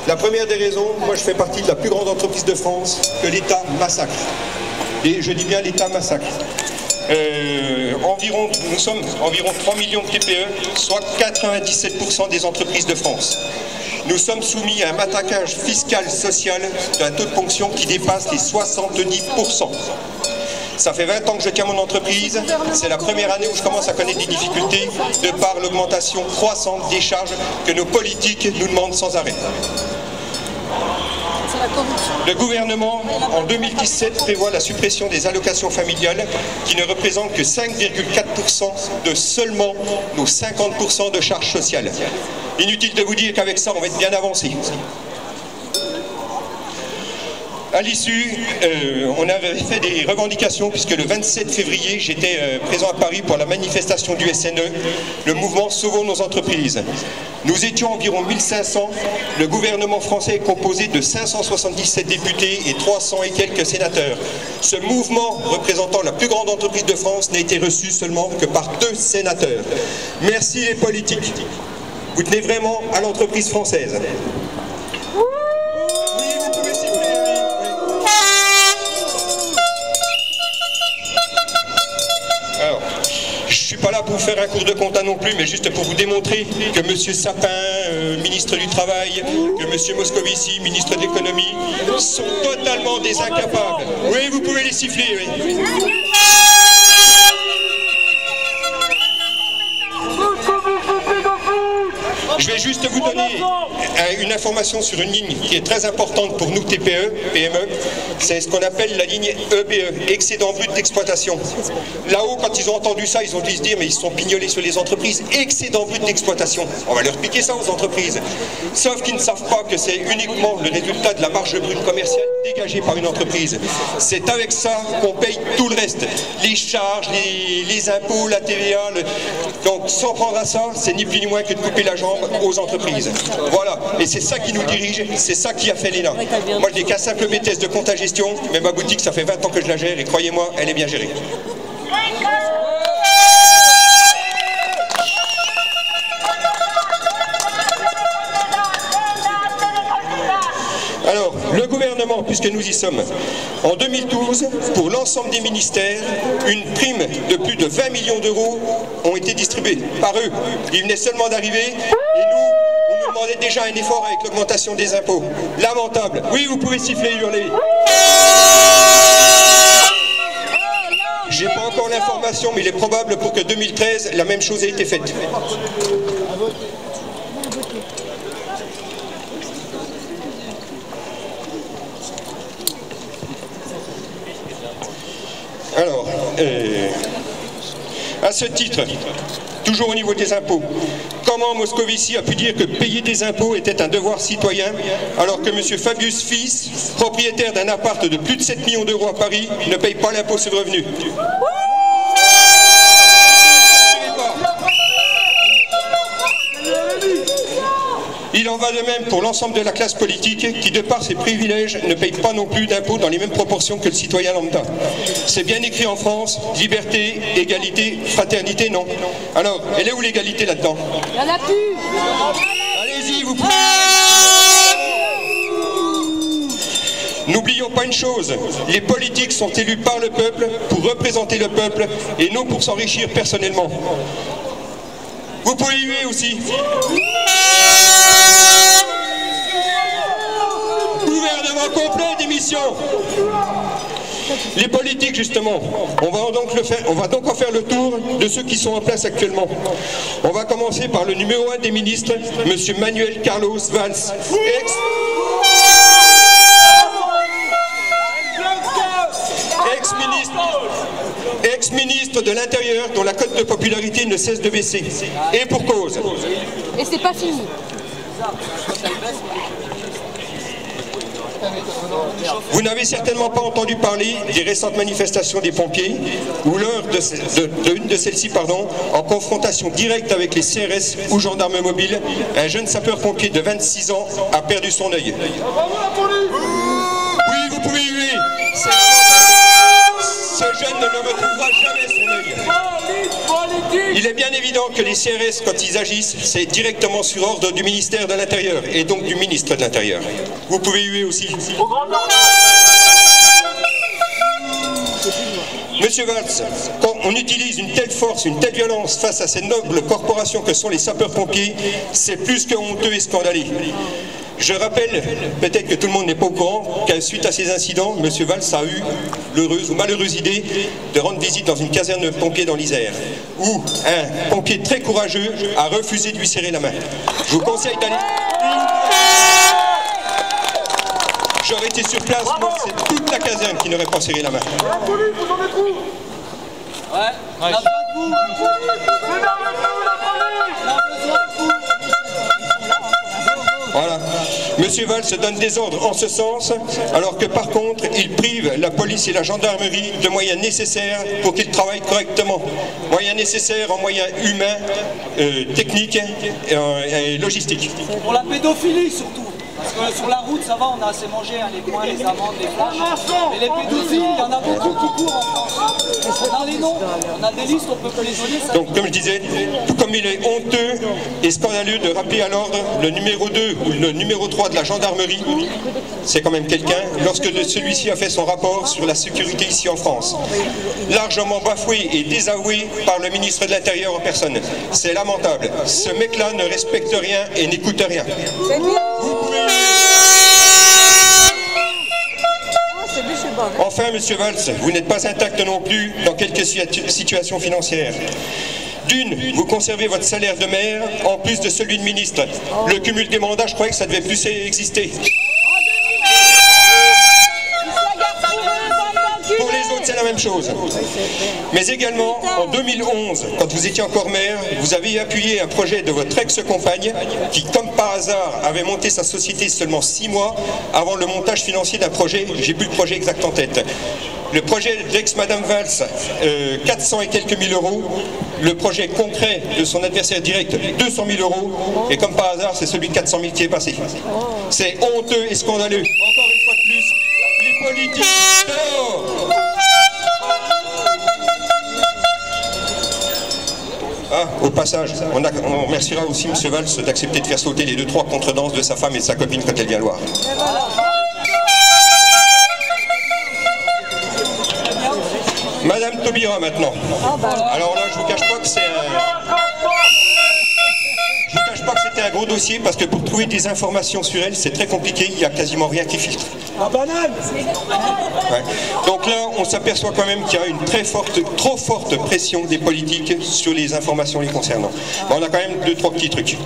La première des raisons, moi je fais partie de la plus grande entreprise de France que l'État massacre. Et je dis bien l'État massacre. Nous sommes environ 3 millions de TPE, soit 97% des entreprises de France. Nous sommes soumis à un matraquage fiscal, social, d'un taux de ponction qui dépasse les 70%. Ça fait 20 ans que je tiens mon entreprise, c'est la première année où je commence à connaître des difficultés de par l'augmentation croissante des charges que nos politiques nous demandent sans arrêt. Le gouvernement, en 2017, prévoit la suppression des allocations familiales qui ne représentent que 5,4% de seulement nos 50% de charges sociales. Inutile de vous dire qu'avec ça, on va être bien avancé. À l'issue, on avait fait des revendications puisque le 27 février, j'étais présent à Paris pour la manifestation du SNE, le mouvement Sauvons nos entreprises. Nous étions environ 1500, le gouvernement français est composé de 577 députés et 300 et quelques sénateurs. Ce mouvement représentant la plus grande entreprise de France n'a été reçu seulement que par 2 sénateurs. Merci les politiques, vous tenez vraiment à l'entreprise française. Je ne suis pas là pour vous faire un cours de compta non plus, mais juste pour vous démontrer que M. Sapin, ministre du Travail, que M. Moscovici, ministre de l'Économie, sont totalement des incapables. Oui, vous pouvez les siffler, oui. Je vais juste vous donner une information sur une ligne qui est très importante pour nous TPE, PME, c'est ce qu'on appelle la ligne EBE, excédent brut d'exploitation. Là-haut, quand ils ont entendu ça, ils ont dû se dire mais ils se sont pignolés sur les entreprises, excédent brut d'exploitation. On va leur piquer ça aux entreprises. Sauf qu'ils ne savent pas que c'est uniquement le résultat de la marge brute commerciale dégagée par une entreprise. C'est avec ça qu'on paye tout le reste. Les charges, les impôts, la TVA. Donc sans prendre à ça, c'est ni plus ni moins que de couper la jambe aux entreprises. Voilà, et c'est ça qui nous dirige, c'est ça qui a fait l'ENA. Moi je n'ai qu'un simple BTS de compta gestion, mais ma boutique ça fait 20 ans que je la gère et croyez-moi, elle est bien gérée. Alors, le gouvernement, puisque nous y sommes, en 2012, pour l'ensemble des ministères, une prime de plus de 20 millions d'euros ont été distribuées par eux. Ils venaient seulement d'arriver et nous, on nous demandait déjà un effort avec l'augmentation des impôts. Lamentable. Oui, vous pouvez siffler et hurler. J'ai pas encore l'information, mais il est probable pour que 2013, la même chose ait été faite. Alors, à ce titre, toujours au niveau des impôts, comment Moscovici a pu dire que payer des impôts était un devoir citoyen, alors que M. Fabius Fils, propriétaire d'un appart de plus de 7 millions d'euros à Paris, ne paye pas l'impôt sur le revenu? Il en va de même pour l'ensemble de la classe politique qui, de par ses privilèges, ne paye pas non plus d'impôts dans les mêmes proportions que le citoyen lambda. C'est bien écrit en France, liberté, égalité, fraternité, non. Alors, elle est où l'égalité là-dedans? Il y en a plus. Allez-y, vous pouvez... N'oublions pas une chose, les politiques sont élus par le peuple pour représenter le peuple et non pour s'enrichir personnellement. Vous pouvez huer aussi. Gouvernement complet, démission. Les politiques, justement, on va donc en faire le tour de ceux qui sont en place actuellement. On va commencer par le numéro 1 des ministres, M. Manuel Carlos Valls, ex-ministre de l'Intérieur, dont la cote de popularité ne cesse de baisser. Et pour cause. Et c'est pas fini. Vous n'avez certainement pas entendu parler des récentes manifestations des pompiers, ou l'heure d'une de celles-ci, en confrontation directe avec les CRS ou gendarmes mobiles, un jeune sapeur-pompier de 26 ans a perdu son œil. Oui, vous pouvez huer. Ce jeune ne le retrouvera jamais son œil. Il est bien évident que les CRS, quand ils agissent, c'est directement sur ordre du ministère de l'Intérieur et donc du ministre de l'Intérieur. Vous pouvez huer aussi. Monsieur Valls, quand on utilise une telle force, une telle violence face à ces nobles corporations que sont les sapeurs-pompiers, c'est plus que honteux et scandaleux. Je rappelle, peut-être que tout le monde n'est pas au courant, qu'à suite à ces incidents, M. Valls a eu l'heureuse ou malheureuse idée de rendre visite dans une caserne de pompiers dans l'Isère, où un pompier très courageux a refusé de lui serrer la main. Je vous conseille d'aller... J'aurais été sur place, moi, c'est toute la caserne qui n'aurait pas serré la main. La police, vous en êtes où? Ouais, on a besoin de vous. Voilà. Monsieur Valls se donne des ordres en ce sens, alors que par contre, il prive la police et la gendarmerie de moyens nécessaires pour qu'ils travaillent correctement. Moyens nécessaires en moyens humains, techniques et logistiques. Pour la pédophilie surtout. Parce que sur la route, ça va, on a assez mangé, hein, les points, les amendes, les flashs. Mais les pédophiles, il y en a beaucoup qui courent en France. On a les noms, on a des listes, on peut les donner. Donc, comme je disais, tout comme il est honteux et scandaleux de rappeler à l'ordre le numéro 2 ou le numéro 3 de la gendarmerie, c'est quand même quelqu'un, lorsque celui-ci a fait son rapport sur la sécurité ici en France. Largement bafoué et désavoué par le ministre de l'Intérieur en personne. C'est lamentable. Ce mec-là ne respecte rien et n'écoute rien. Vous pouvez... Enfin, Monsieur Valls, vous n'êtes pas intact non plus dans quelques situations financières. D'une, vous conservez votre salaire de maire en plus de celui de ministre. Le cumul des mandats, je croyais que ça devait plus exister. Pour les autres, c'est la même chose. Mais également, en 2011, quand vous étiez encore maire, vous avez appuyé un projet de votre ex-compagne qui, comme par hasard, avait monté sa société seulement 6 mois avant le montage financier d'un projet. J'ai plus le projet exact en tête. Le projet d'ex-Madame Valls, 400 et quelques mille euros. Le projet concret de son adversaire direct, 200 000 euros. Et comme par hasard, c'est celui de 400 000 qui est passé. C'est honteux et scandaleux. Encore une fois de plus, les politiques dehors. Ah, au passage, on remerciera aussi M. Valls d'accepter de faire sauter les 2-3 contredanses de sa femme et de sa copine quand elle vient le voir. Madame Taubira maintenant. Alors là, je vous cache pas que c'est c'était un gros dossier parce que pour trouver des informations sur elle, c'est très compliqué, il n'y a quasiment rien qui filtre. La banane. Ouais. Donc là, on s'aperçoit quand même qu'il y a une trop forte pression des politiques sur les informations les concernant. Bon, on a quand même 2-3 petits trucs.